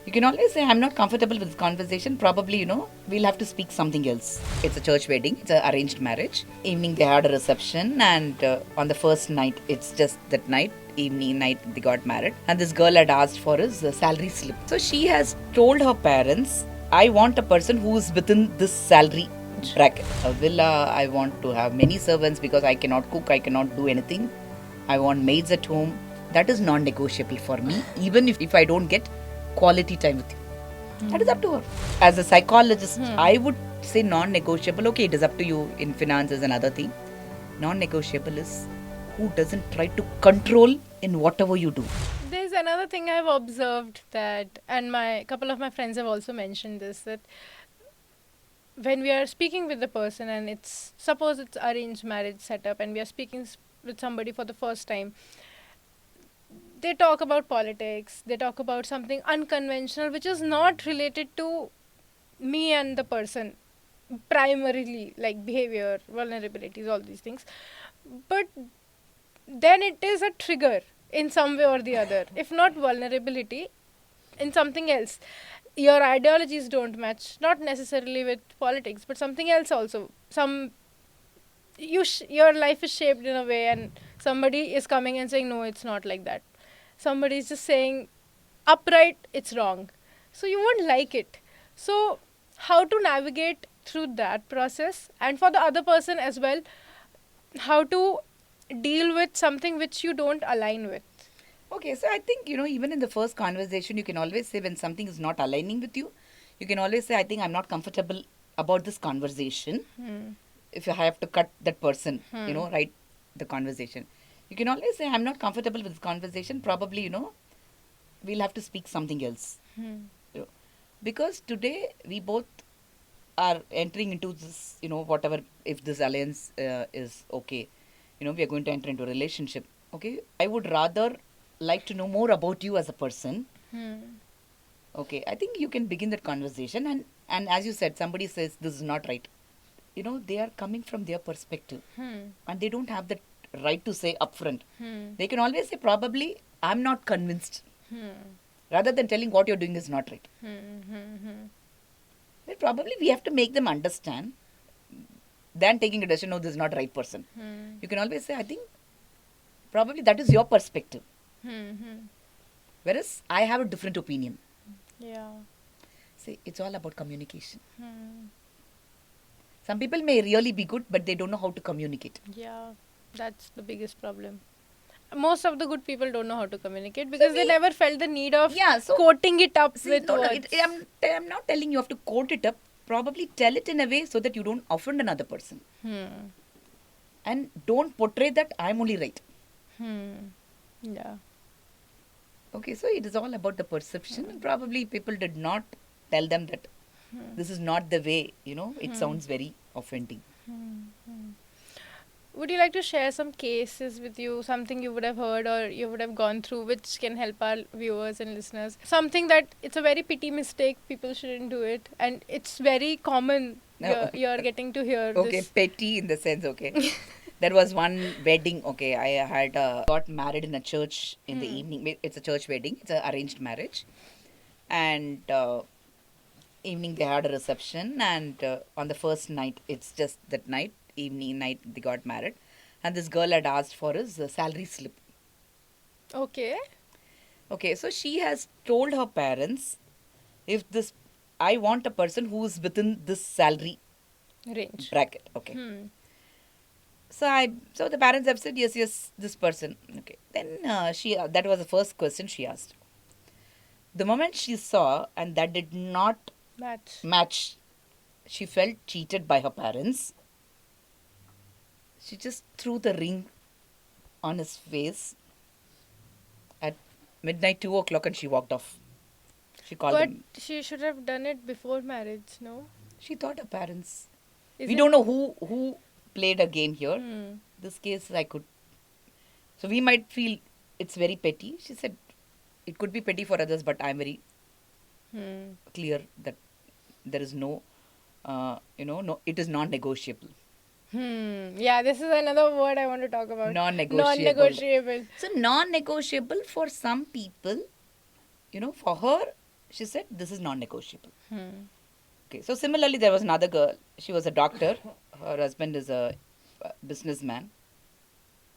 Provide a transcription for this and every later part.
You can always say, I'm not comfortable with this conversation. Probably, we'll have to speak something else. It's a church wedding. It's an arranged marriage. Evening, they had a reception. And on the first night, it's just that night, evening night, they got married. And this girl had asked for his salary slip. So she has told her parents, I want a person who is within this salary bracket. A villa, I want to have many servants because I cannot cook, I cannot do anything. I want maids at home. That is non-negotiable for me, even if I don't get quality time with you. That is up to her. As a psychologist, I would say non-negotiable. Okay, it is up to you in finances and other thing. Non-negotiable is who doesn't try to control in whatever you do. There's another thing I've observed that, and my couple of my friends have also mentioned this, that when we are speaking with the person and suppose it's arranged marriage setup and we are speaking with somebody for the first time, they talk about politics, they talk about something unconventional which is not related to me and the person primarily, like behavior, vulnerabilities, all these things. But then it is a trigger in some way or the other. If not vulnerability, in something else. Your ideologies don't match, not necessarily with politics, but something else also. Your life is shaped in a way, and somebody is coming and saying, no, it's not like that. Somebody is just saying, upright, it's wrong. So you won't like it. So how to navigate through that process, and for the other person as well, how to deal with something which you don't align with. Okay, so I think, even in the first conversation, you can always say when something is not aligning with you, you can always say, I think I'm not comfortable about this conversation. If you have to cut that person, right, the conversation. You can always say, I'm not comfortable with this conversation. Probably, we'll have to speak something else. Because today, we both are entering into this, whatever, if this alliance is okay, we are going to enter into a relationship. Okay, I would rather like to know more about you as a person. Okay, I think you can begin that conversation, and as you said, somebody says this is not right. They are coming from their perspective, and they don't have the right to say upfront. They can always say, probably I'm not convinced, rather than telling what you're doing is not right. Well, probably we have to make them understand than taking a decision, no, this is not the right person. You can always say, I think probably that is your perspective. Whereas I have a different opinion. Yeah. See, it's all about communication. Some people may really be good, but they don't know how to communicate. Yeah, that's the biggest problem. Most of the good people don't know how to communicate because they never felt the need of quoting it up with words. I'm not telling you have to quote it up. Probably tell it in a way so that you don't offend another person. And don't portray that I'm only right. Yeah. Okay, so it is all about the perception. Probably people did not tell them that this is not the way, it sounds very offending. Would you like to share some cases with you, something you would have heard or you would have gone through which can help our viewers and listeners? Something that it's a very petty mistake, people shouldn't do it, and it's very common. You're getting to hear okay, this. Petty in the sense, okay. There was one wedding, okay, I had got married in a church in the evening. It's a church wedding, it's an arranged marriage. And evening they had a reception, and on the first night, it's just that night, evening night, they got married. And this girl had asked for his salary slip. Okay. Okay, so she has told her parents, I want a person who is within this salary Range. bracket. Okay. So the parents have said, yes, this person. Okay. Then that was the first question she asked. The moment she saw and that did not match, she felt cheated by her parents. She just threw the ring on his face at midnight, 2 o'clock, and she walked off. She called them. But she should have done it before marriage, no? She thought her parents. We don't know who played a game here. This case I could. So we might feel it's very petty. She said it could be petty for others, but I'm very clear that there is no, no, it is non-negotiable. Yeah, this is another word I want to talk about. Non-negotiable. So non-negotiable for some people, for her, She said, this is non-negotiable. Hmm. Okay, so similarly, there was another girl. She was a doctor. Her husband is a businessman.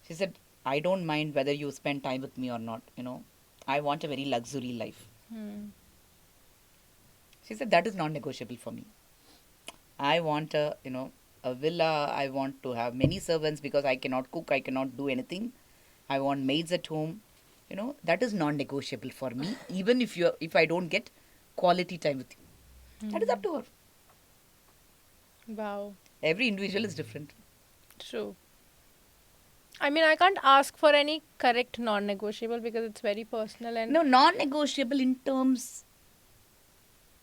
She said, I don't mind whether you spend time with me or not. I want a very luxury life. Hmm. She said, that is non-negotiable for me. I want a villa. I want to have many servants because I cannot cook. I cannot do anything. I want maids at home. That is non-negotiable for me. Even if I don't get quality time with you, that is up to her. Wow. Every individual is different. True. I mean, I can't ask for any correct non-negotiable because it's very personal and No, non-negotiable in terms,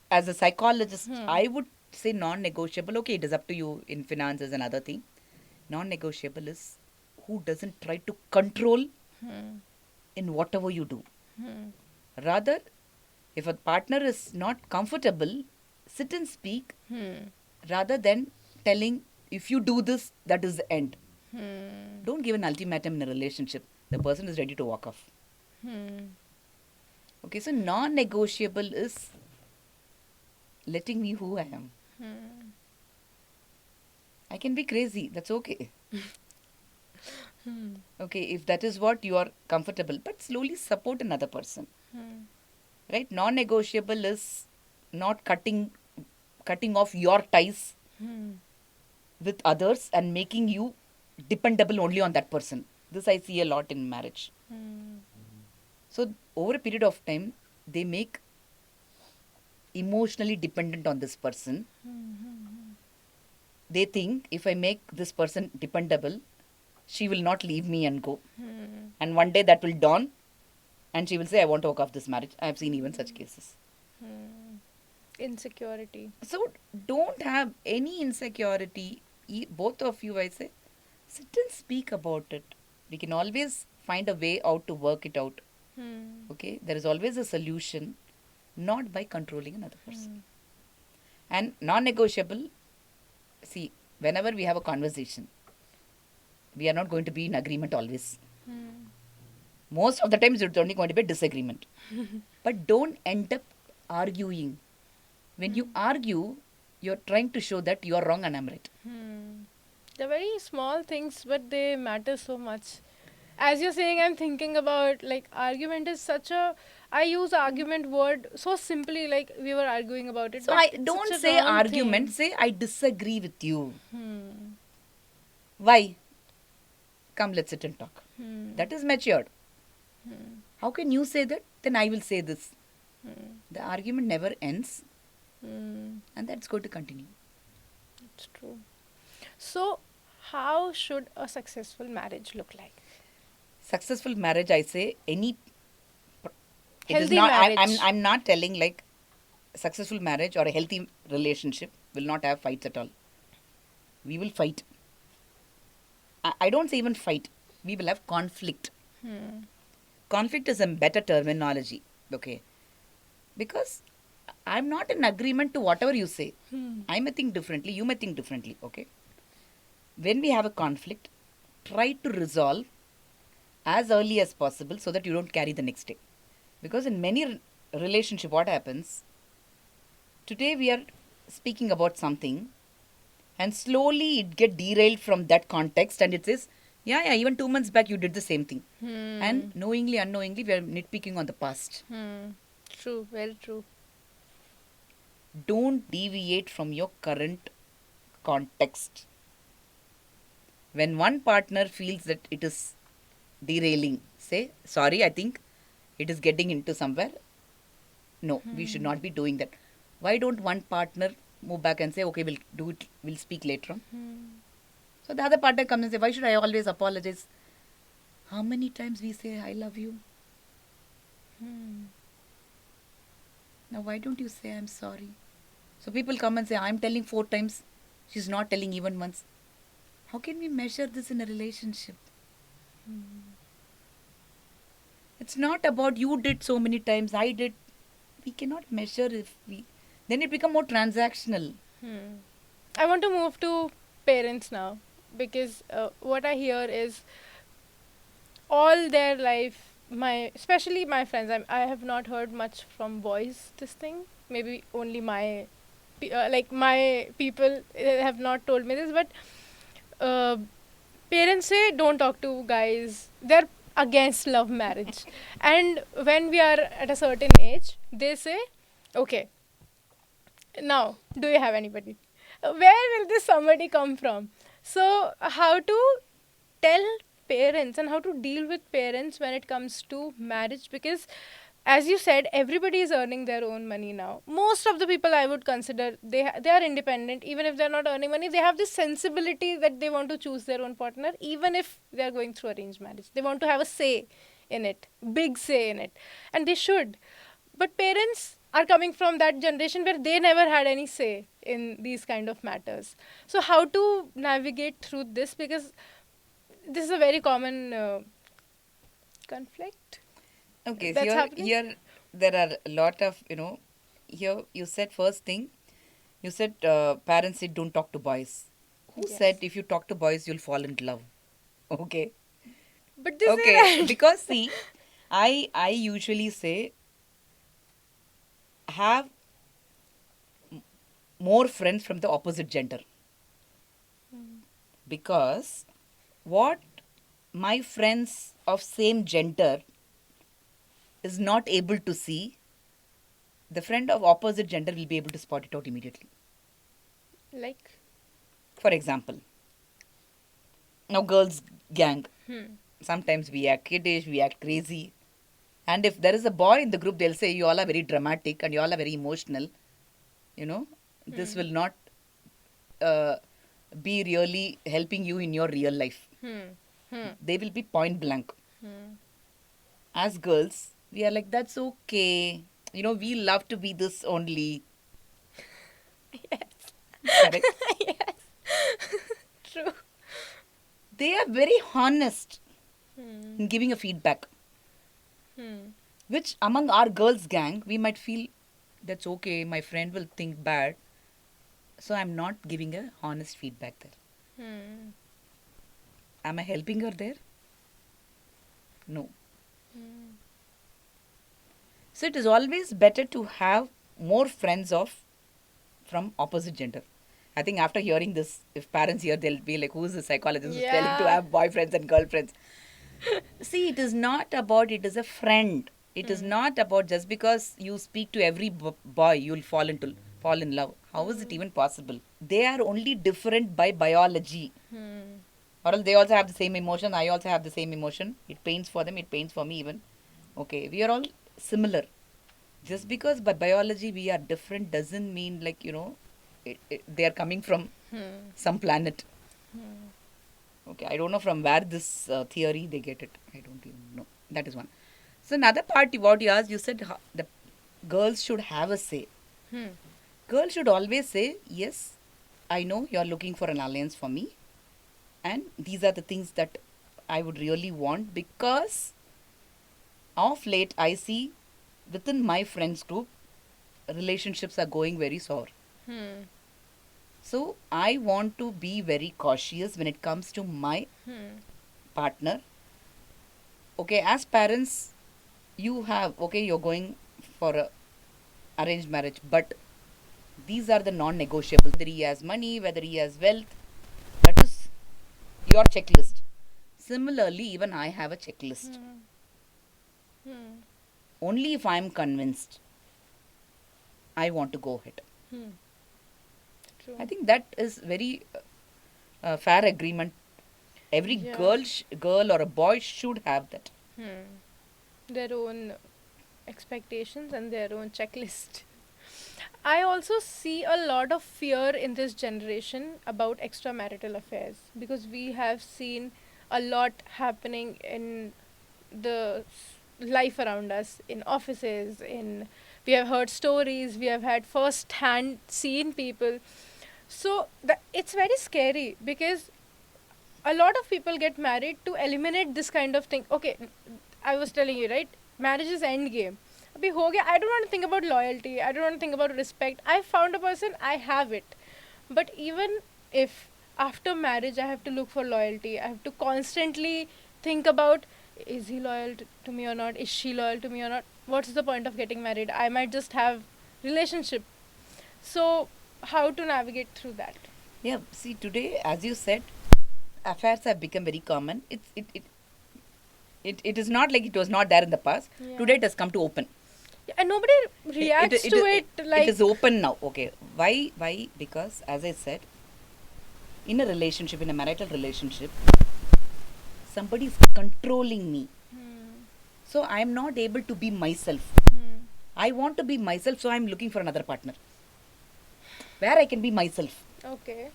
as a psychologist, I would say non-negotiable. Okay, it is up to you in finances and other thing. Non-negotiable is who doesn't try to control in whatever you do. Rather, if a partner is not comfortable, sit and speak rather than telling, if you do this, that is the end. Don't give an ultimatum in a relationship. The person is ready to walk off. Okay, so non-negotiable is letting me who I am. I can be crazy. That's okay. Okay, if that is what you are comfortable, but slowly support another person. Right? Non-negotiable is not cutting off your ties with others and making you dependable only on that person. This I see a lot in marriage. So over a period of time, they make emotionally dependent on this person. They think, if I make this person dependable, she will not leave me and go. And one day that will dawn and she will say, I want to walk off this marriage. I have seen even such cases. insecurity. So don't have any insecurity. Both of you, I say, sit and speak about it. We can always find a way out to work it out. Okay, there is always a solution, not by controlling another person. And non-negotiable, see, whenever we have a conversation, we are not going to be in agreement always. Most of the times it's only going to be a disagreement. But don't end up arguing. When you argue, you're trying to show that you are wrong and I'm right. They're very small things, but they matter so much. As you're saying, I'm thinking about like argument is such a. I use argument word so simply, like we were arguing about it. So but I it's don't such a say wrong argument, thing. say I disagree with you. Why? Come, let's sit and talk. That is matured. How can you say that? Then I will say this. The argument never ends, and that's going to continue. It's true. So, how should a successful marriage look like? Successful marriage, I say, it is Healthy not. marriage. I'm not telling like successful marriage or a healthy relationship will not have fights at all. We will fight. I don't say even fight. We will have conflict. Conflict is a better terminology. Okay, because I'm not in agreement to whatever you say. I may think differently. You may think differently. Okay. When we have a conflict, try to resolve as early as possible so that you don't carry the next day. Because in many relationship, what happens? Today we are speaking about something, and slowly it get derailed from that context, and it says, yeah, even 2 months back you did the same thing, and knowingly, unknowingly, we are nitpicking on the past. True, very true. Don't deviate from your current context. When one partner feels that it is derailing, say, sorry, I think it is getting into somewhere. No, we should not be doing that. Why don't one partner move back and say, okay, we'll do it, we'll speak later on. So the other partner comes and say, why should I always apologize? How many times we say, I love you? Now, why don't you say, I'm sorry? So people come and say, I'm telling 4 times. She's not telling even once. How can we measure this in a relationship? It's not about you did so many times, I did. We cannot measure if we... Then it become more transactional. I want to move to parents now because what I hear is all their life especially my friends, I have not heard much from boys this thing. Maybe only like my people have not told me this, but uh, parents say don't talk to guys. They're against love marriage. And when we are at a certain age, they say, okay, now do you have anybody? Where will this somebody come from? So, how to tell parents and how to deal with parents when it comes to marriage? Because as you said, everybody is earning their own money now. Most of the people, I would consider, they are independent. Even if they're not earning money, they have this sensibility that they want to choose their own partner, even if they're going through arranged marriage. They want to have a say in it, big say in it, and they should. But parents are coming from that generation where they never had any say in these kind of matters. So how to navigate through this? Because this is a very common conflict Okay, that's happening. here there are a lot of, here you said first thing, you said parents said don't talk to boys. Who said Yes. if you talk to boys you'll fall in love? Okay. But they say Okay, that. because see, I usually say have more friends from the opposite gender, because what my friends of same gender is not able to see, the friend of opposite gender will be able to spot it out immediately. Like, For example, now girls gang, hmm. sometimes we act kiddish, we act crazy, and if there is a boy in the group they'll say you all are very dramatic and you all are very emotional, you know this Hmm. will not uh, be really helping you in your real life. Hmm. Hmm. They will be point blank. Hmm. As girls we are like that's okay, we love to be this only. Yes. Correct. Yes. True. They are very honest Hmm. in giving a feedback, Hmm. which among our girls gang we might feel that's okay, my friend will think bad, so I'm not giving a honest feedback there. Hmm. Am I helping her there? No. Hmm. So it is always better to have more friends of from opposite gender. I think after hearing this, if parents hear, they'll be like, who's the psychologist who's telling to Yeah. have boyfriends and girlfriends? See, it is not about it is a friend. It is Hmm. not about just because you speak to every boy, you'll fall in love. How is it Hmm. even possible? They are only different by biology. Hmm. Or else they also have the same emotion. I also have the same emotion. It pains for them. It pains for me even. Okay, we are all similar. Just because by biology we are different doesn't mean like they are coming from Hmm. some planet. Hmm. Okay, I don't know from where this theory they get it. I don't even know. That is one. So another part what you asked, you said the girls should have a say. Hmm. Girls should always say yes. I know you are looking for an alliance for me, and these are the things that I would really want, because of late I see within my friends group relationships are going very sour. Hmm. So I want to be very cautious when it comes to my Hmm. partner. Okay, as parents, you're going for a arranged marriage, but these are the non-negotiables. Whether he has money, whether he has wealth, that is your checklist. Similarly, even I have a checklist. Hmm. Hmm. Only if I am convinced, I want to go ahead. Hmm. I True. think that is very fair agreement. Every Yeah. girl or a boy should have that. Hmm. Their own expectations and their own checklist. I also see a lot of fear in this generation about extramarital affairs because we have seen a lot happening in the life around us, in offices, in we have heard stories, we have had first hand seen people. So it's very scary because a lot of people get married to eliminate this kind of thing. Okay, I was telling you, right? Marriage is end game. अभी हो गया. I don't want to think about loyalty. I don't want to think about respect. I found a person. I have it. But even if after marriage I have to look for loyalty, I have to constantly think about. is he loyal to me or not? Is she loyal to me or not? What's the point of getting married? I might just have relationship. So how to navigate through that? Yeah, see, today, as you said, affairs have become very common. It is not like it was not there in the past. Yeah. Today, it has come to open. Yeah, and nobody reacts to it like it is open now. Okay, why? Because, as I said, in a relationship, in a marital relationship, somebody is controlling me. So I am not able to be myself. I want to be myself, so I am looking for another partner where I can be myself. Okay.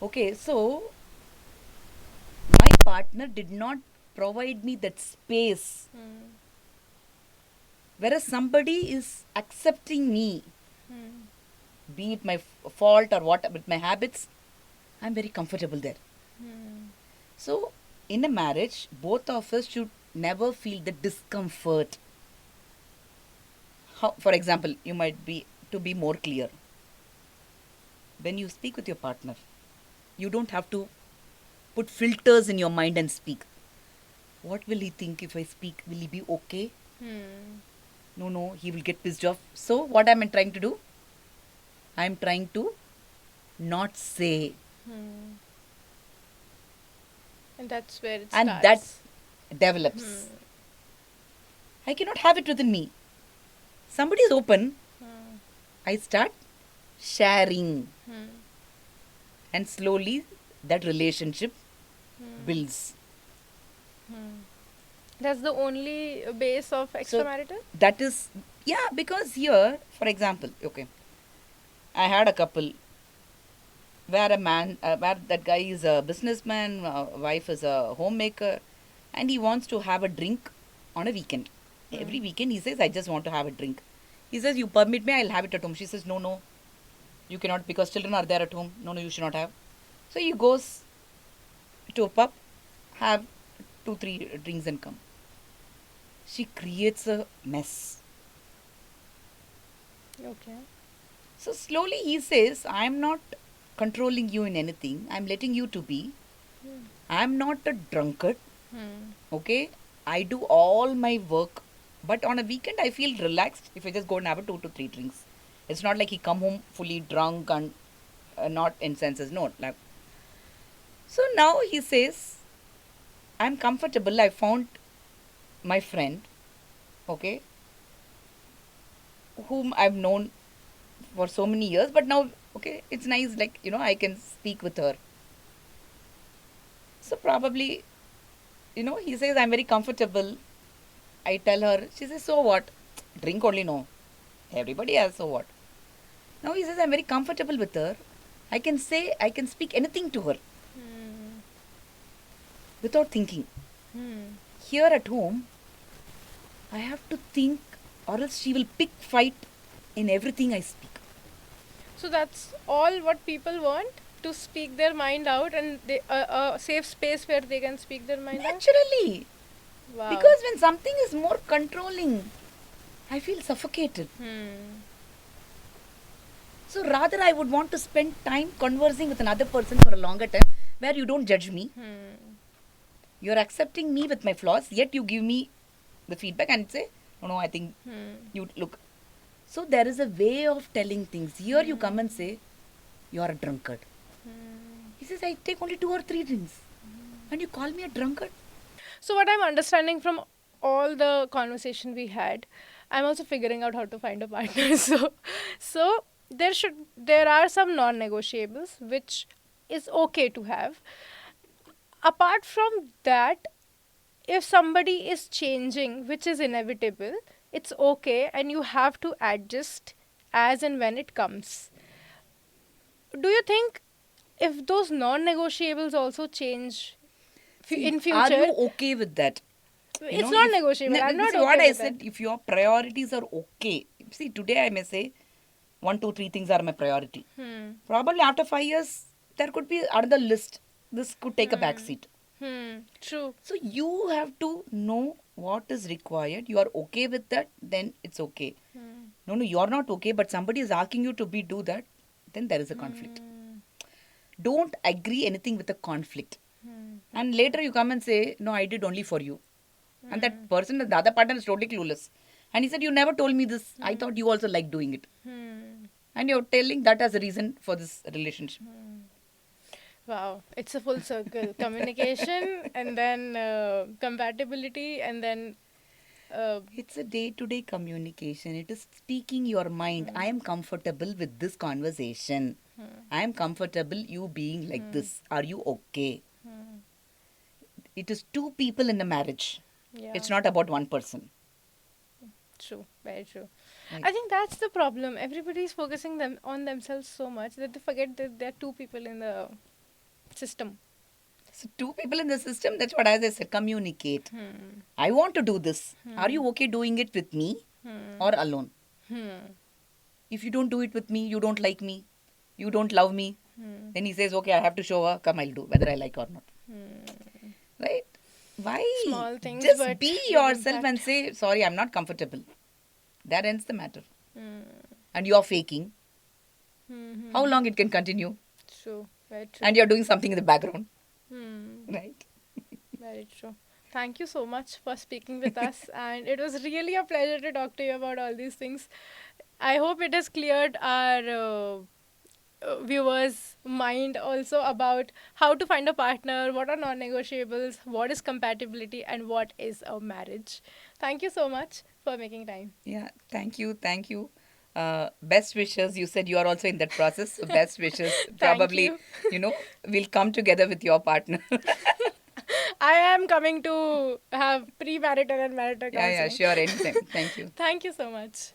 Okay, so my partner did not provide me that space. Whereas somebody is accepting me, be it my fault or what, with my habits, I'm very comfortable there. So, in a marriage, both of us should never feel the discomfort. How, for example, you might be, to be more clear, when you speak with your partner, you don't have to put filters in your mind and speak. What will he think if I speak? Will he be okay? No, he will get pissed off. So, what am I trying to do? I am trying to not say. And that's where it And starts. that develops. I cannot have it within me. Somebody is open. I start sharing. And slowly that relationship builds. That's the only base of extramarital? That is, yeah, because here, for example, okay, I had a couple where where that guy is a businessman, wife is a homemaker, and he wants to have a drink on a weekend. Every weekend he says, I just want to have a drink. He says, you permit me, I'll have it at home. She says, no, you cannot because children are there at home. No, you should not have. So he goes to a pub, have 2-3 drinks and come. She creates a mess. Okay. So slowly he says, I am not controlling you in anything. I am letting you to be. I am not a drunkard. Okay. I do all my work. But on a weekend, I feel relaxed if I just go and have a 2-3 drinks. It's not like he come home fully drunk and not in senses. No. Like. So now he says, I'm comfortable. I found my friend, okay, whom I've known for so many years, but now, okay, it's nice, like, I can speak with her. So probably, he says, I'm very comfortable. I tell her, she says, so what? Drink only, no. Everybody has, so what? Now he says, I'm very comfortable with her. I can speak anything to her without thinking. Here at home, I have to think, or else she will pick fight in everything I speak. So that's all what people want, to speak their mind out, and a safe space where they can speak their mind Naturally. out. Wow. Because when something is more controlling, I feel suffocated. So rather I would want to spend time conversing with another person for a longer time where you don't judge me. You're accepting me with my flaws, yet you give me the feedback and say, no, I think you look. So there is a way of telling things. Here you come and say, you are a drunkard. He says, I take only 2 or 3 drinks. And you call me a drunkard? So what I'm understanding from all the conversation we had, I'm also figuring out how to find a partner. So there are some non-negotiables which is okay to have. Apart from that, if somebody is changing, which is inevitable, it's okay and you have to adjust as and when it comes. Do you think if those non-negotiables also change in future? Are you okay with that? It's not negotiable. I'm not okay what I with said, that. if your priorities are okay. See, today I may say 1, 2, 3 things are my priority. Probably after 5 years, there could be another list. This could take a back seat. True. So you have to know what is required. You are okay with that, then it's okay. No, you're not okay, but somebody is asking you to do that, then there is a conflict. Don't agree anything with a conflict. And later you come and say, no, I did only for you. And that person, the other partner is totally clueless. And he said, you never told me this. I thought you also like doing it. And you're telling that as a reason for this relationship. Wow, it's a full circle. Communication and then compatibility and then It's a day-to-day communication. It is speaking your mind. I am comfortable with this conversation. I am comfortable you being like this. Are you okay? It is two people in a marriage. yeah. It's not about one person. True, very true. Right. I think that's the problem. Everybody's focusing them on themselves so much that they forget that there are two people in the system. So two people in the system, that's what as I said, communicate. I want to do this. Are you okay doing it with me or alone? If you don't do it with me, you don't like me, you don't love me, then he says, okay, I have to show her, come, I'll do, whether I like or not. Right? Why? Small things, Just but be big yourself impact. and say, sorry, I'm not comfortable. That ends the matter. And you're faking. How long it can continue? True, very true. And you're doing something in the background. Hmm. Right? Very true. Thank you so much for speaking with us, and it was really a pleasure to talk to you about all these things. I hope it has cleared our viewers' mind also about how to find a partner, what are non-negotiables, what is compatibility, and what is a marriage. Thank you so much for making time. Yeah, thank you, thank you. Best wishes. You said you are also in that process. So best wishes. Probably, you. we'll come together with your partner. I am coming to have pre-marital and marital Yeah, counseling. sure, anytime. Thank you. Thank you so much.